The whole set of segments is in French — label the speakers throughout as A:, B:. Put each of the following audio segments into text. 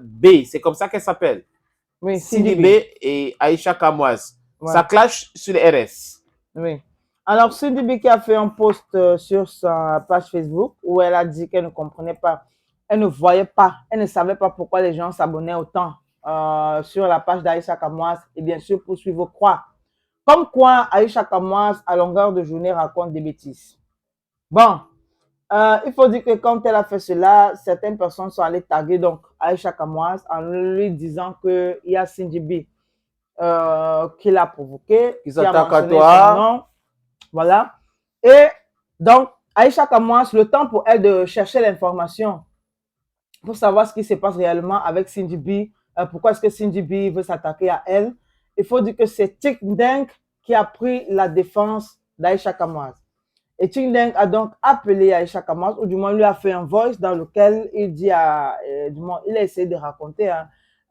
A: B, c'est comme ça qu'elle s'appelle.
B: Oui,
A: Cindy B et Aïcha Kamoise.
B: Ouais.
A: Ça clash sur les RS.
B: Oui. Alors, Cindy B qui a fait un post sur sa page Facebook où elle a dit qu'elle ne comprenait pas, elle ne voyait pas, elle ne savait pas pourquoi les gens s'abonnaient autant sur la page d'Aïcha Kamoise et bien sûr pour suivre quoi. Comme quoi Aïcha Kamoise à longueur de journée raconte des bêtises. Bon, il faut dire que quand elle a fait cela, certaines personnes sont allées taguer donc Aïcha Kamoise en lui disant qu'il y a Cindy B qui l'a provoqué,
A: Qui
B: qui a
A: s'attaque à
B: mentionné son
A: toi.
B: nom. Voilà. Et donc, Aïcha Kamoise, le temps pour elle de chercher l'information pour savoir ce qui se passe réellement avec Cindy B, pourquoi est-ce que Cindy B veut s'attaquer à elle, il faut dire que c'est Tik Deng qui a pris la défense d'Aïcha Kamoise. Et Tik Deng a donc appelé Aïcha Kamoise, ou du moins lui a fait un voice dans lequel il dit du moins, il a essayé de raconter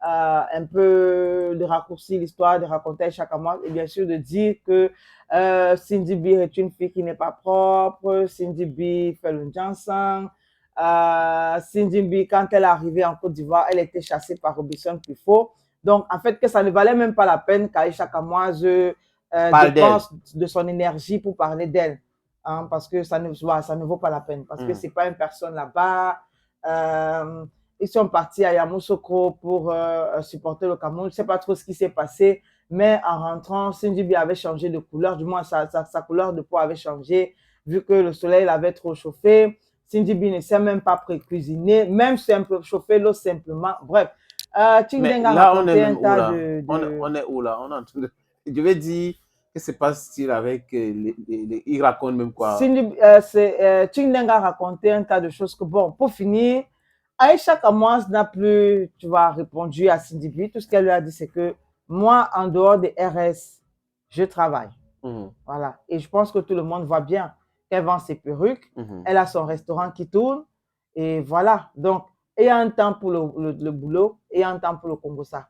B: un peu, de raccourcir l'histoire, de raconter Aïcha Kamoise, et bien sûr de dire que Cindy B est une fille qui n'est pas propre, Cindy B fait le Jansang, Cindy B, quand elle est arrivée en Côte d'Ivoire, elle était chassée par Robinson Pifo. Donc, en fait, que ça ne valait même pas la peine qu'Aïcha Kamoise dépense de son énergie pour parler d'elle. Hein, parce que ça ne vaut pas la peine. Parce que ce n'est pas une personne là-bas. Ils sont partis à Yamoussoukro pour supporter le Cameroun. Je ne sais pas trop ce qui s'est passé. Mais en rentrant, Cindy B avait changé de couleur. Du moins, sa couleur de peau avait changé. Vu que le soleil l'avait trop chauffé. Cindy B ne s'est même pas pré-cuisiner. Même chauffer l'eau simplement. Bref.
A: Mais là, on est même où là? On est où là? On est en train de... Je vais dire que c'est pas style avec il raconte même quoi.
B: Tik Deng a raconté un tas de choses que bon, pour finir, Aïcha Kamoise n'a plus, tu vois, répondu à Cindy B. Tout ce qu'elle lui a dit, c'est que moi, en dehors des RS, je travaille. Voilà. Et je pense que tout le monde voit bien qu'elle vend ses perruques. Elle a son restaurant qui tourne. Et voilà. Donc, il y a un temps pour le boulot et il y a un temps pour le Congossa.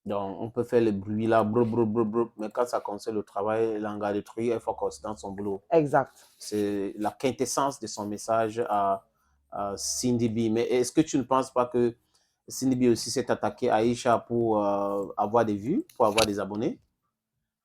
A: Donc, on peut faire le bruit là, mais quand ça concerne le travail, l'engagement de truc, elle focus dans son boulot.
B: Exact.
A: C'est la quintessence de son message à Cindy B. Mais est-ce que tu ne penses pas que Cindy B aussi s'est attaqué à Aïcha pour avoir des vues, pour avoir des abonnés?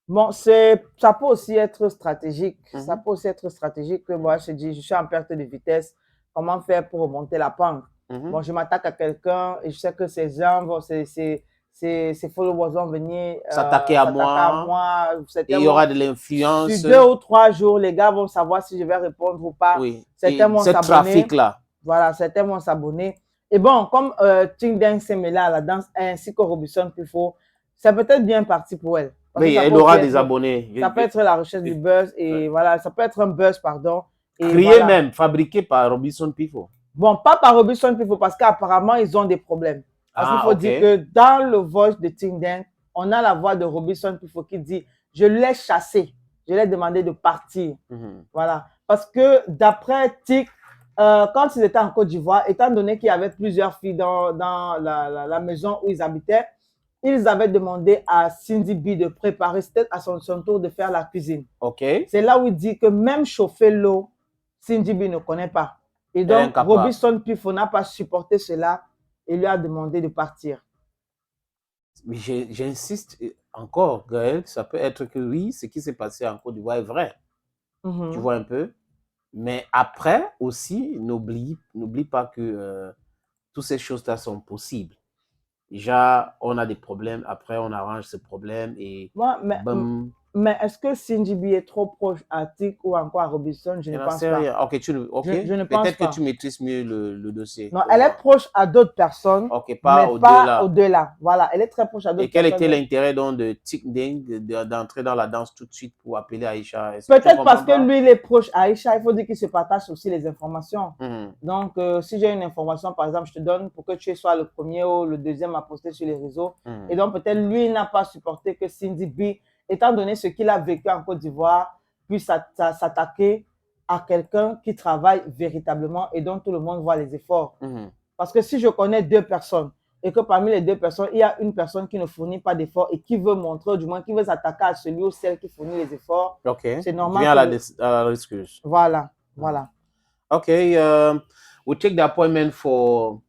B: Bon, ça peut aussi être stratégique. Ça peut aussi être stratégique que moi, je dis, je suis en perte de vitesse. Comment faire pour remonter la pente? Bon, je m'attaque à quelqu'un et je sais que ces gens vont, ces followers vont venir
A: s'attaquer à moi. Et il y aura de l'influence.
B: Sur 2 ou 3 jours, les gars vont savoir si je vais répondre ou pas.
A: Oui.
B: Certains vont s'abonner.
A: Ce trafic-là.
B: Voilà, certains vont s'abonner. Et bon, comme Tik Deng s'est mêlé à la danse ainsi que Robinson Pifo, c'est peut-être bien parti pour elle.
A: Oui, elle aura des abonnés.
B: Ça peut être la recherche du buzz et voilà, ça peut être un buzz, pardon.
A: Créé voilà. Même, fabriqué par Robinson Pifo.
B: Bon, pas par Robinson Pifo parce qu'apparemment, ils ont des problèmes. Parce qu'il faut dire que dans le voice de Tik Deng, on a la voix de Robinson Pifo qui dit « Je l'ai chassé, je l'ai demandé de partir. Voilà. Parce que d'après Tik, quand ils étaient en Côte d'Ivoire, étant donné qu'il y avait plusieurs filles dans la maison où ils habitaient, ils avaient demandé à Cindy B de préparer, c'était à son tour de faire la cuisine. C'est là où il dit que même chauffer l'eau, Cindy B ne connaît pas. Et donc, Robinson Pifo n'a pas supporté cela et lui a demandé de partir.
A: Mais j'insiste encore, Gaël, ça peut être que oui, ce qui s'est passé en Côte d'Ivoire est vrai. Tu vois un peu? Mais après aussi, n'oublie pas que toutes ces choses-là sont possibles. Déjà, on a des problèmes, après on arrange ces problèmes et
B: mais est-ce que Cindy B est trop proche à Tik ou encore à Robinson? Je ne pense pas.
A: Ok, je ne pense pas. Peut-être que tu maîtrises mieux le dossier.
B: Non, elle est proche à d'autres personnes, mais pas au-delà. Voilà, elle est très proche à d'autres personnes.
A: Et quel était l'intérêt donc de Tik Deng d'entrer dans la danse tout de suite pour appeler Aïcha?
B: Peut-être parce que lui, il est proche à Aïcha, il faut dire qu'il se partage aussi les informations. Donc, si j'ai une information, par exemple, je te donne pour que tu sois le premier ou le deuxième à poster sur les réseaux. Et donc, peut-être lui, il n'a pas supporté que Cindy B, étant donné ce qu'il a vécu en Côte d'Ivoire, puisse s'attaquer à quelqu'un qui travaille véritablement et dont tout le monde voit les efforts. Parce que si je connais 2 personnes et que parmi les 2 personnes, il y a une personne qui ne fournit pas d'efforts et qui veut montrer, du moins qui veut s'attaquer à celui ou celle qui fournit les efforts, c'est normal.
A: Viens à la rescue.
B: Voilà, voilà.
A: Okay, we'll take the appointment for